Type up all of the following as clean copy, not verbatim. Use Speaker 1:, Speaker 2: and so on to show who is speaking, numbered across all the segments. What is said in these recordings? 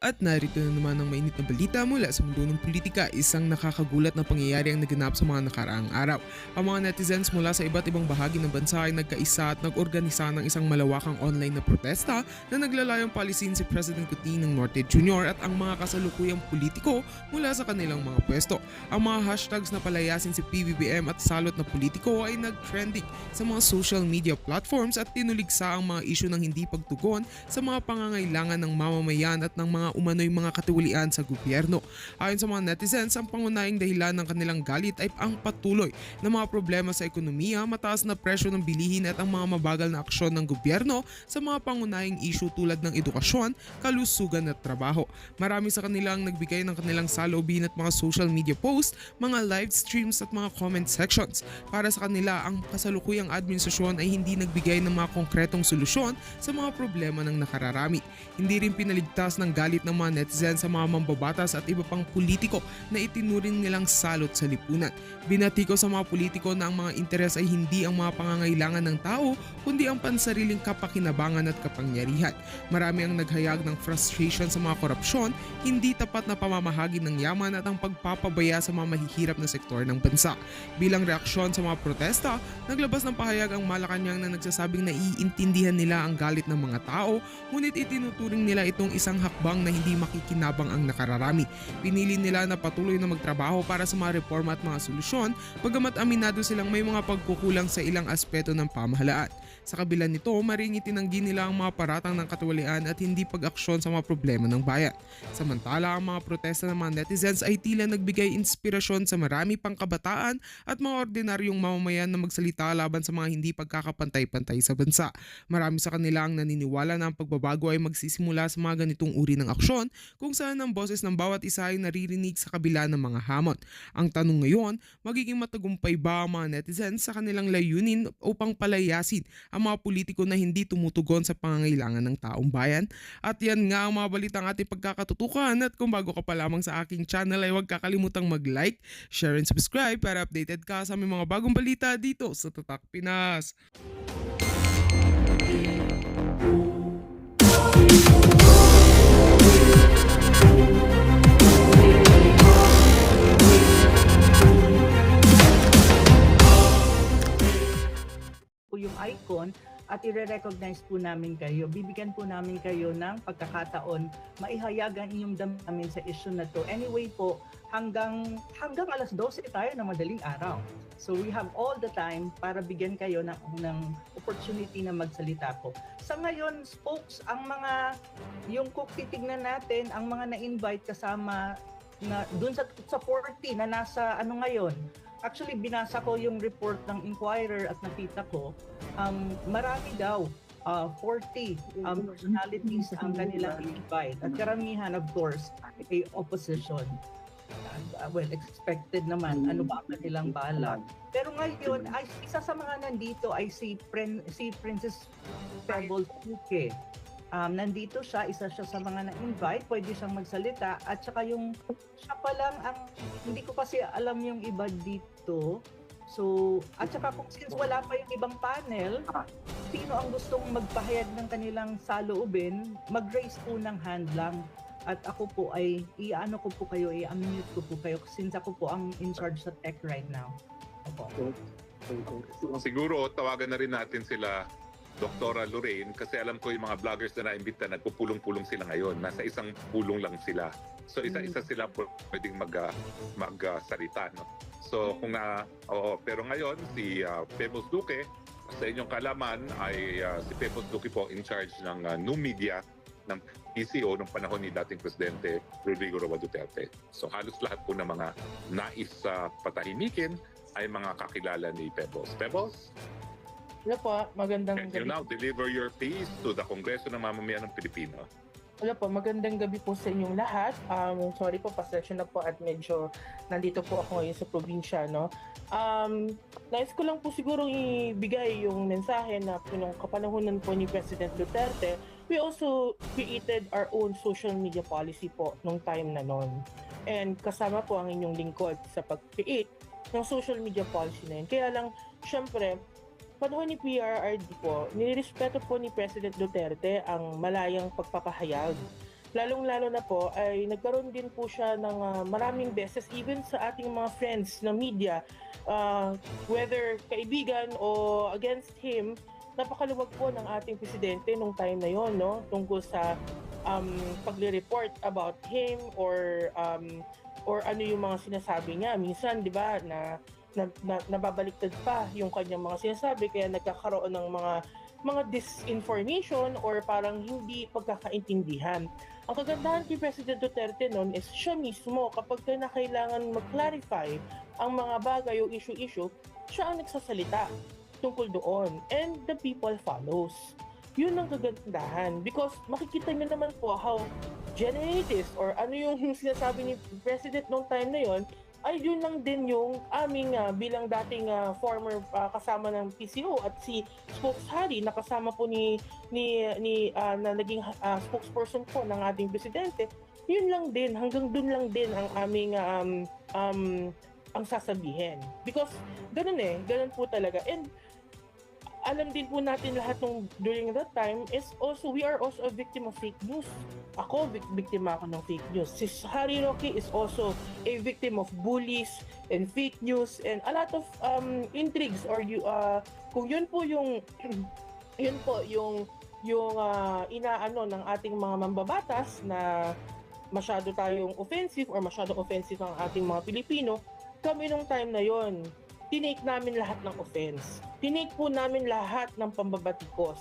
Speaker 1: At narito na naman ang mainit na balita mula sa mundo ng politika, isang nakakagulat na pangyayari ang naganap sa mga nakaraang araw. Ang mga netizens mula sa iba't ibang bahagi ng bansa ay nagkaisa at nag-organisa ng isang malawakang online na protesta na naglalayong palisin si President Coutinho Norte Jr. at ang mga kasalukuyang politiko mula sa kanilang mga pwesto. Ang mga hashtags na palayasin si PBBM at salot na politiko ay nag-trending sa mga social media platforms at tinuligsa ang mga isyu ng hindi pagtugon sa mga pangangailangan ng mamamayan at ng mga umano'y mga katiwalian sa gobyerno. Ayon sa mga netizens, ang pangunahing dahilan ng kanilang galit ay ang patuloy na mga problema sa ekonomiya, mataas na presyo ng bilihin at ang mga mabagal na aksyon ng gobyerno sa mga pangunahing issue tulad ng edukasyon, kalusugan at trabaho. Marami sa kanilang nagbigay ng kanilang saloobin at mga social media posts, mga live streams at mga comment sections. Para sa kanila, ang kasalukuyang administrasyon ay hindi nagbigay ng mga konkretong solusyon sa mga problema ng nakararami. Hindi rin pinaligtas ng galit ng mga netizens sa mga mambabatas at iba pang politiko na itinuring nilang salot sa lipunan. Binatiko sa mga politiko na ang mga interes ay hindi ang mga pangangailangan ng tao kundi ang pansariling kapakinabangan at kapangyarihan. Marami ang naghayag ng frustration sa mga korupsyon, hindi tapat na pamamahagi ng yaman at ang pagpapabaya sa mga mahihirap na sektor ng bansa. Bilang reaksyon sa mga protesta, naglabas ng pahayag ang Malacanang na nagsasabing naiintindihan nila ang galit ng mga tao, ngunit itinuturing nila itong isang hakbang na hindi makikinabang ang nakararami. Pinili nila na patuloy na magtrabaho para sa mga reforma at mga solusyon, bagamat aminado silang may mga pagkukulang sa ilang aspeto ng pamahalaan. Sa kabila nito, maring itinanggi nila ang mga paratang ng katiwalian at hindi pag-aksyon sa mga problema ng bayan. Samantala, ang mga protesta ng mga netizens ay tila nagbigay inspirasyon sa marami pang kabataan at mga ordinaryong mamamayan na magsalita laban sa mga hindi pagkakapantay-pantay sa bansa. Marami sa kanila ang naniniwala na ang pagbabago ay magsisimula sa mga ganitong uri ng aksyon kung saan ang boses ng bawat isa ay naririnig sa kabila ng mga hamon. Ang tanong ngayon, magiging matagumpay ba ang mga netizens sa kanilang layunin upang palayasin ang mga politiko na hindi tumutugon sa pangangailangan ng taong bayan? At yan nga ang mga balitang ating pagkakatutukan, at kung bago ka pa lamang sa aking channel ay huwag kakalimutang mag-like, share and subscribe para updated ka sa aming mga bagong balita dito sa Tatak Pinas.
Speaker 2: Po yung icon at i-recognize po namin kayo. Bibigyan po namin kayo ng pagkakataon maihayag ang inyong damdamin sa issue na to. Anyway po, hanggang alas 12 tayo na madaling araw. So we have all the time para bigyan kayo ng opportunity na magsalita po. Sa ngayon, spokes, yung kung titignan natin, ang mga na-invite kasama na dun sa 40 na nasa ngayon. Actually, binasa ko yung report ng Inquirer at nakita ko, marami daw, 40 personalities ang kanilang invite. At karamihan, of course, ay opposition. Well, expected naman, ano ba ang kanilang balak. Pero ngayon, isa sa mga nandito ay si Princess Pebbles UK. Nandito siya, isa siya sa mga na-invite, pwede siyang magsalita, at saka siya pa lang hindi ko kasi alam yung iba dito. So, at saka since wala pa yung ibang panel, sino ang gustong magpahayag ng kanilang saloobin, mag-raise po ng hand lang. At ako po ay, i-unmute ko po kayo since ako po ang in charge sa tech right now. Opo.
Speaker 3: Siguro tawagan na rin natin sila Doktora Lorraine, kasi alam ko yung mga vloggers na naimbita, nagpupulong-pulong sila ngayon. Nasa isang pulong lang sila. So isa-isa sila pwedeng magsalita. No? So pero ngayon si Pebbles Duque, sa inyong kalaman ay si Pebbles Duque po in charge ng new media ng PCO nung panahon ni dating Presidente Rodrigo Roa Duterte. So halos lahat po ng mga nais patahimikin ay mga kakilala ni Pebbles. Pebbles?
Speaker 4: Wala po, magandang
Speaker 3: Can you
Speaker 4: gabi.
Speaker 3: now deliver your piece to the Kongreso ng Mamamayan ng Pilipino?
Speaker 4: Wala po, magandang gabi po sa inyong lahat. Sorry po, pasensya na po at medyo nandito po ako ngayon sa probinsya, no? Nais ko lang po siguro ibigay yung mensahe na nung kapanahonan po ni President Duterte, we also created our own social media policy po nung time na noon. And kasama po ang inyong lingkod sa pag-create ng social media policy na yun. Kaya lang, syempre, panahon ni PRRD po, nirespeto po ni President Duterte ang malayang pagpapahayag lalong-lalo na po ay nagkaroon din po siya ng maraming beses even sa ating mga friends na media, whether kaibigan o against him, napakaluwag po ng ating presidente nung time na yon, no, tungkol sa pagre-report about him or ano yung mga sinasabi niya. Minsan, di ba, nababaliktad pa yung kanyang mga sinasabi, kaya nagkakaroon ng mga disinformation or parang hindi pagkakaintindihan. Ang kagandahan kay President Duterte noon is siya mismo, kapag na kailangan mag-clarify ang mga bagay o issue-issue, siya ang nagsasalita tungkol doon. And the people follows. Yun ang kagandahan. Because makikita nyo naman po how genuine it is or ano yung sinasabi ni President noong time na yon, ay yun lang din yung aming bilang dating former kasama ng PCO at si Spokeshari na kasama po na naging spokesperson po ng ating presidente. Yun lang din, hanggang dun lang din ang aming ang sasabihin. Because ganun po talaga. And alam din po natin lahat nung during that time is also, we are also a victim of fake news. Ako, biktima ako ng fake news. Si Harry Roque is also a victim of bullies and fake news and a lot of intrigues or kung yun po yung inaano ng ating mga mambabatas na masyado tayong offensive or masyadong offensive ang ating mga Pilipino, kami nung time na yon, tinake namin lahat ng offense. Tinake po namin lahat ng pambabatikos.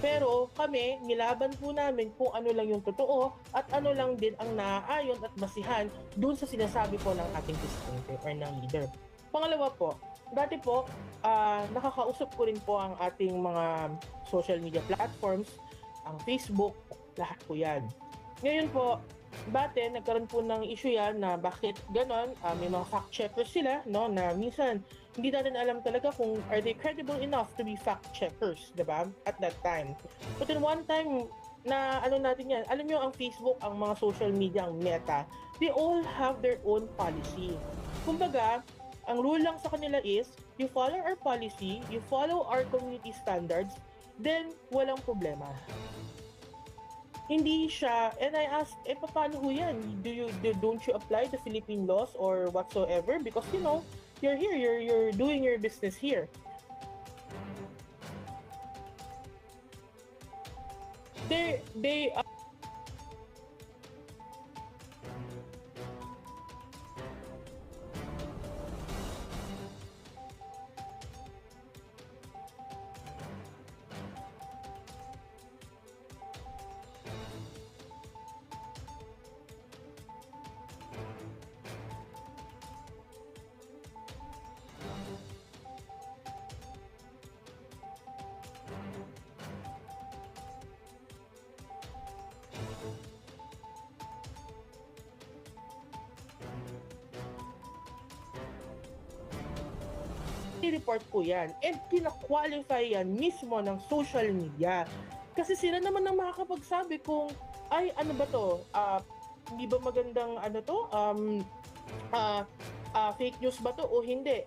Speaker 4: Pero kami, nilaban po namin kung ano lang yung totoo at ano lang din ang naaayon at basihan dun sa sinasabi po ng ating presidente or ng leader. Pangalawa po, dati po, nakakausap ko rin po ang ating mga social media platforms, ang Facebook, lahat po yan. Ngayon po, dati nagkaroon po ng issue yan na bakit ganon, may mga fact checkers sila, no, na minsan hindi natin alam talaga kung are they credible enough to be fact checkers, diba, at that time. But then one time na ano natin yan, alam nyo ang Facebook, ang mga social media, ang Meta, they all have their own policy. Kumbaga, ang rule lang sa kanila is, you follow our policy, you follow our community standards, then walang problema. Hindi siya, and I asked, paano ho yan? Don't you apply the Philippine laws or whatsoever? Because, you know, you're here, you're doing your business here. They report po yan and kina-qualify yan mismo ng social media kasi sila naman ang makakapagsabi kung ay ano ba to, hindi ba magandang ano to, fake news ba to o hindi.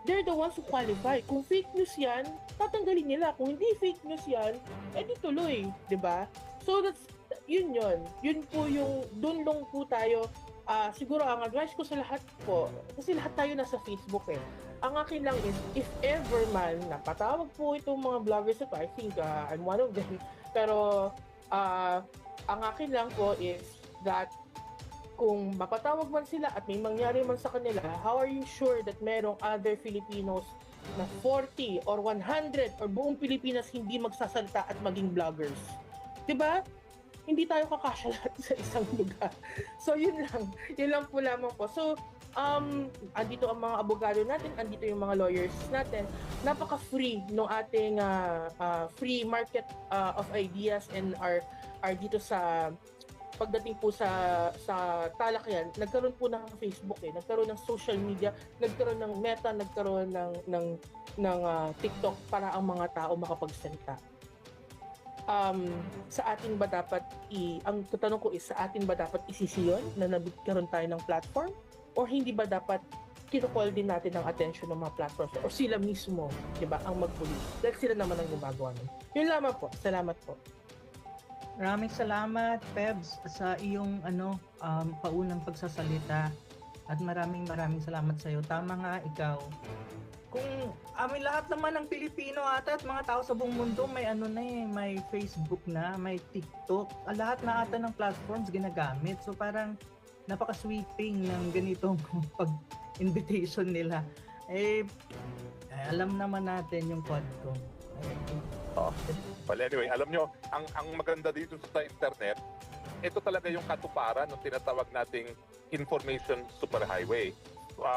Speaker 4: They're the ones who qualify. Kung fake news yan, tatanggalin nila. Kung hindi fake news yan, di tuloy, di ba? So that's yun po yung dun lang po tayo. Siguro ang advice ko sa lahat po, kasi lahat tayo nasa Facebook ang akin lang is, if ever man napatawag po itong mga vloggers ito, I think I'm one of them, pero ang akin lang po is that kung mapatawag man sila at may mangyari man sa kanila, how are you sure that merong other Filipinos na 40 or 100 or buong Pilipinas hindi magsasalta at maging vloggers? Diba? Hindi tayo kakasya lahat sa isang lugar. So yun lang po lamang po. So andito ang mga abogado natin, andito yung mga lawyers natin. Napaka-free ng ating free market of ideas and are dito sa pagdating po sa talakayan. Nagkaroon po ng Facebook nagkaroon ng social media, nagkaroon ng Meta, nagkaroon ng TikTok para ang mga tao makapagsalita. Sa atin ba dapat ang tanong ko is, sa atin ba dapat isisiyon na nagkaroon tayo ng platform or hindi ba dapat kinukall din natin ang attention ng mga platforms or sila mismo, di ba, ang magpulis dahil sila naman ang gumagawa nun. Yun lamang po. Salamat po.
Speaker 2: Maraming salamat, Pebs, sa iyong paunang pagsasalita. At maraming salamat sa iyo. Tama nga ikaw. Kung lahat naman ng Pilipino ata at mga tao sa buong mundo may Facebook na, may TikTok. Lahat na ata ng platforms ginagamit. So parang napaka-sweeping ng ganitong pag-invitation nila. Alam naman natin yung Quadcom.
Speaker 3: Well, anyway, alam nyo, ang maganda dito sa internet, ito talaga yung katuparan ng tinatawag nating information superhighway,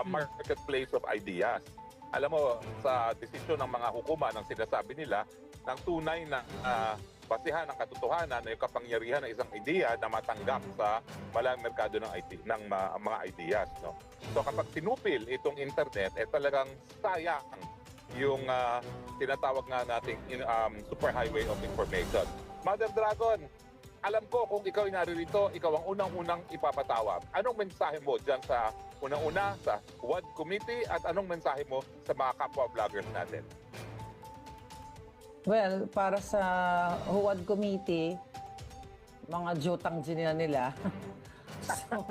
Speaker 3: marketplace of ideas. Alam mo, sa desisyon ng mga hukuma ng sinasabi nila, ng tunay na basihan ng katotohanan na yung kapangyarihan ng isang ideya na matanggap sa malang merkado ng mga ideas. No? So kapag sinupil itong internet, talagang sayang yung tinatawag nga nating superhighway of information. Mother Dragon, alam ko kung ikaw ay naririto, ikaw ang unang-unang ipapatawag. Anong mensahe mo dyan sa unang-una sa WAD Committee at anong mensahe mo sa mga kapwa vloggers natin?
Speaker 5: Well, para sa WAD Committee, mga jotang nila. So,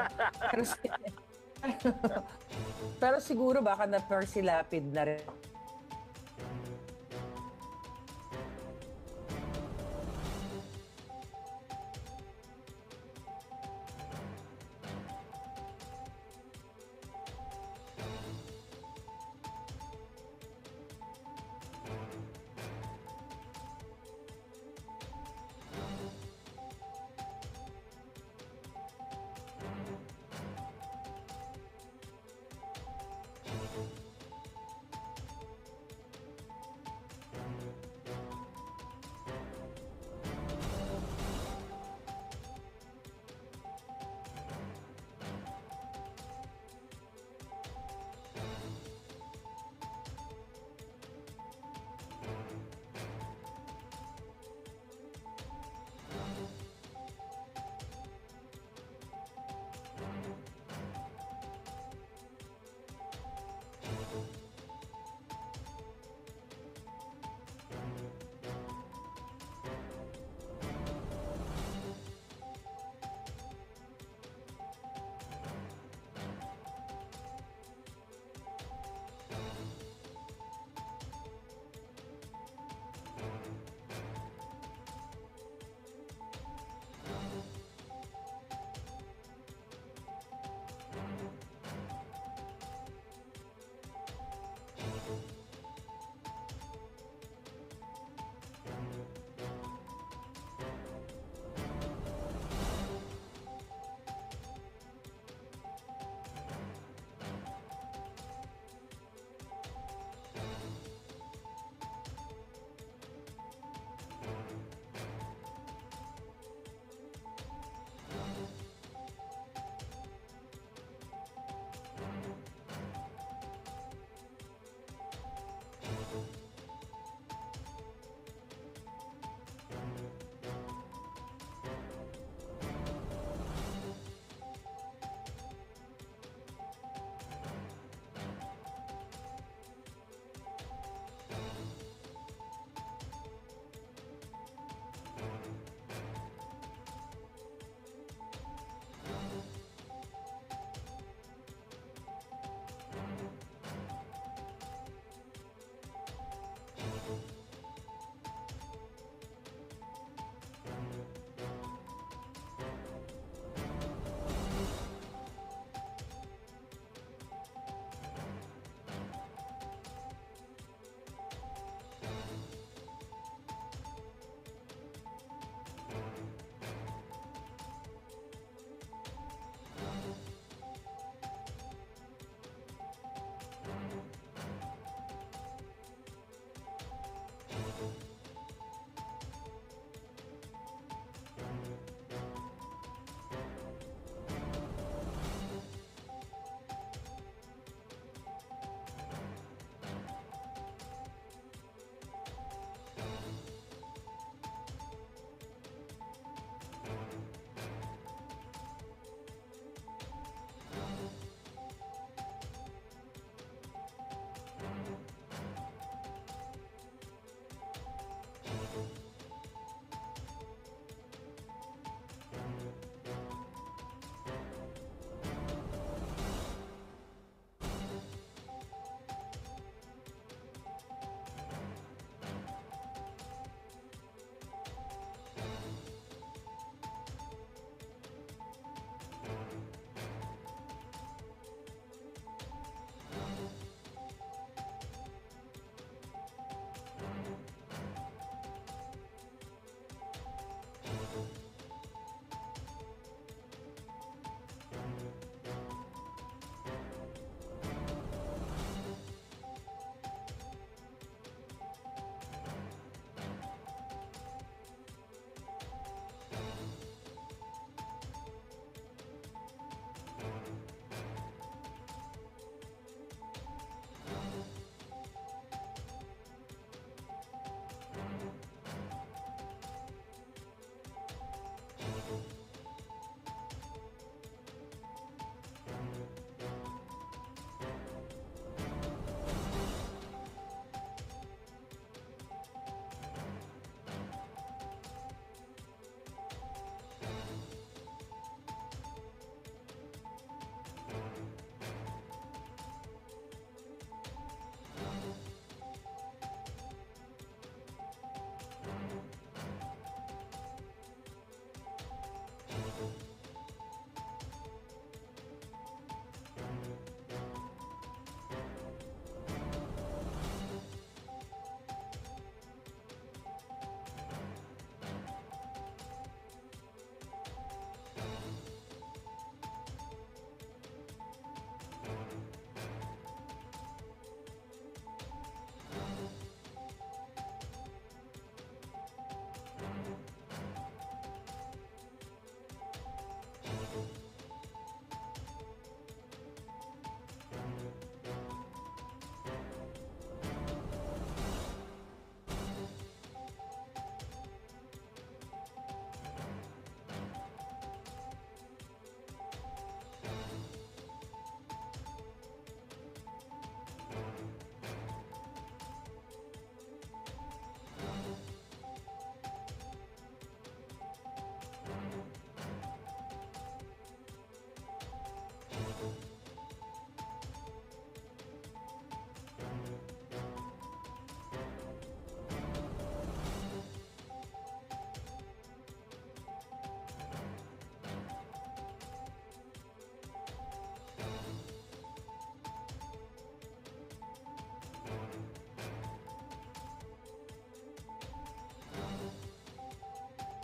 Speaker 5: pero siguro baka na-persilapid na rin.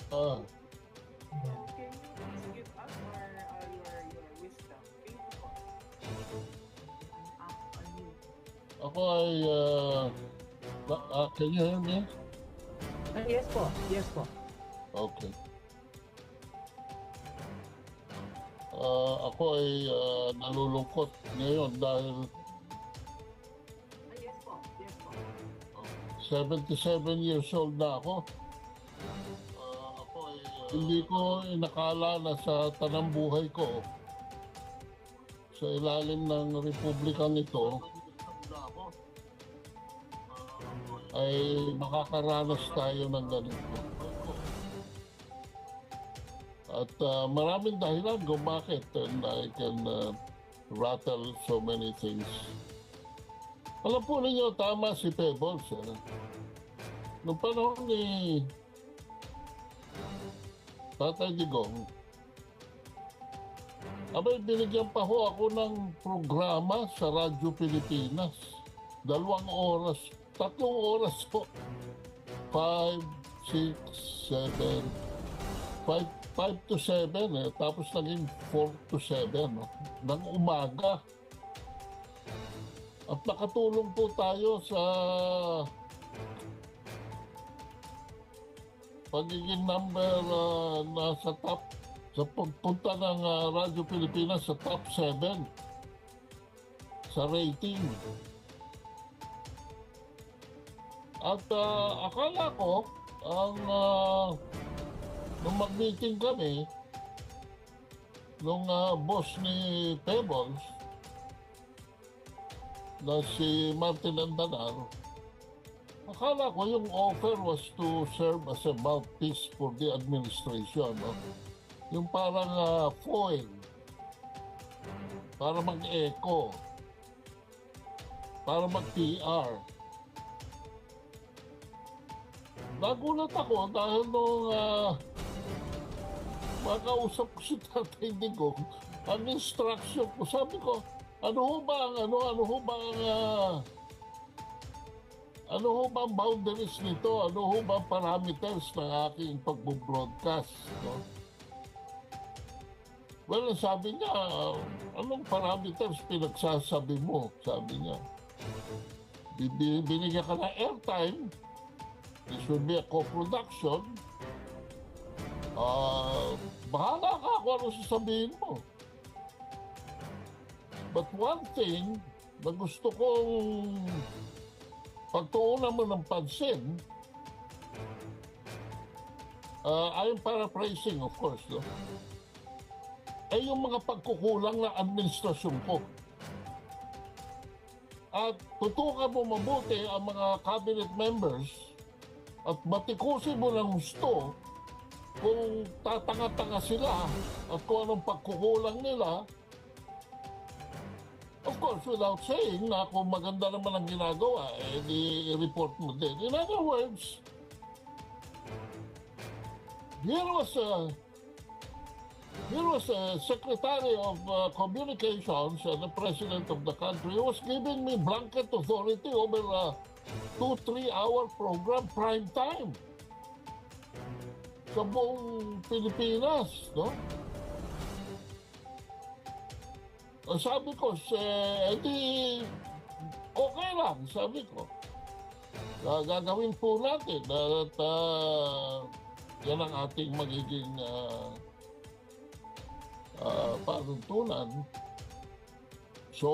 Speaker 6: Ah,
Speaker 4: Can you please give us your wisdom? Thank you po.
Speaker 6: ako ay, can you hear me?
Speaker 2: Yes po, yes po.
Speaker 6: Okay. Ako ay nalulungkot ngayon dahil
Speaker 2: Yes po, yes po.
Speaker 6: 77 years old na ako. Ako ay hindi ko inakala na sa tanang buhay ko sa ilalim ng republikang ito ay makakaranas tayo ng ganito. At maraming dahilan kung bakit, and I can rattle so many things. Alam po ninyo, tama si Pebbles. Noong panahon ni Tatay Digong, abay binigyan pa ho ako ng programa sa Radyo Pilipinas. 2 oras, 3 oras po. 5, 6, 7, 5 to 7 tapos naging 4 to 7 ng umaga. At nakatulong po tayo sa pagiging number nasa top, sa pagpunta ng Radyo Pilipinas sa top 7 sa rating. At akala ko nung mag-meeting kami nung boss ni Pebbles na si Martin Andanar, akala ko yung offer was to serve as a mouthpiece for the administration, no? Yung parang foil para mag-echo, para mag-PR. Nagulat ako dahil nung makausap ko si Tatay Digong, ang instruction ko, sabi ko, ano ho ba ang boundaries nito? Ano ho ba ang parameters ng aking pagbo-broadcast? No? Well, sabi niya, anong parameters pinagsasabi mo? Sabi niya, binigyan ka ng airtime, this will be a co-production, bahala ka kung ano sasabihin mo. But one thing na gusto kong pagtuunan mo ng pansin, I'm paraphrasing of course, no? Ay yung mga pagkukulang ng administrasyon ko. At tutukan mo mabuti ang mga cabinet members at batikusin mo ng gusto kung tatanga-tanga sila at kung anong pagkukulang nila. Of course, without saying na kung maganda naman ang ginagawa, i-report mo din. In other words, here was a Secretary of Communications and the President of the country who was giving me blanket authority over a 2-3 hour program, prime time. Sa buong Pilipinas, no? Sabi ko, edi okay lang, sabi ko. Gagawin po natin at yan ang ating magiging panuntunan. So,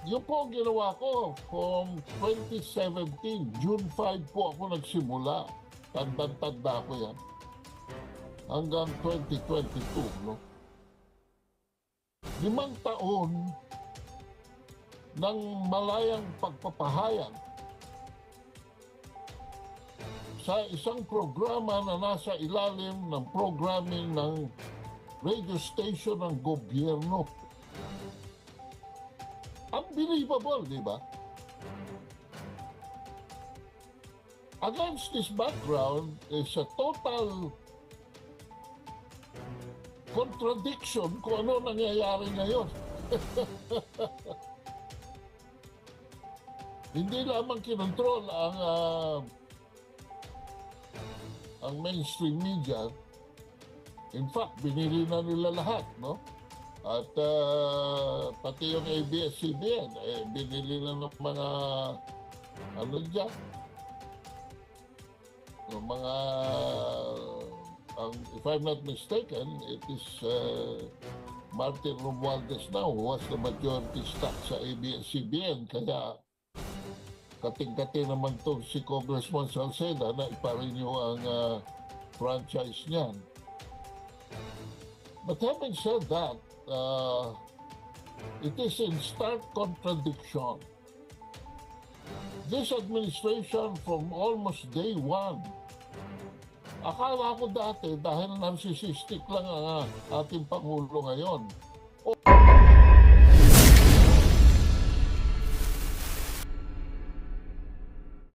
Speaker 6: yun po ang ginawa ko from 2017. June 5 po ako nagsimula. Tanda-tanda ko yan. Hanggang 2022, no? 5 taon ng malayang pagpapahayag sa isang programa na nasa ilalim ng programming ng radio station ng gobyerno. Unbelievable, di ba? Against this background is a total contradiction kung ano nangyayari ngayon. Hindi lamang kinontrol ang mainstream media. In fact, binili na nila lahat, no? At pati yung ABS-CBN, binili na ng mga ano dyan, yung mga if I'm not mistaken, it is Martin Romualdez now who has the majority stock sa ABS-CBN. Kaya kating-kati naman to si Congressman Salceda na iparenew ang franchise niyan. But having said that, it is in stark contradiction. This administration from almost day one, akala ko dati dahil narsisistic lang ang ating Pangulo ngayon,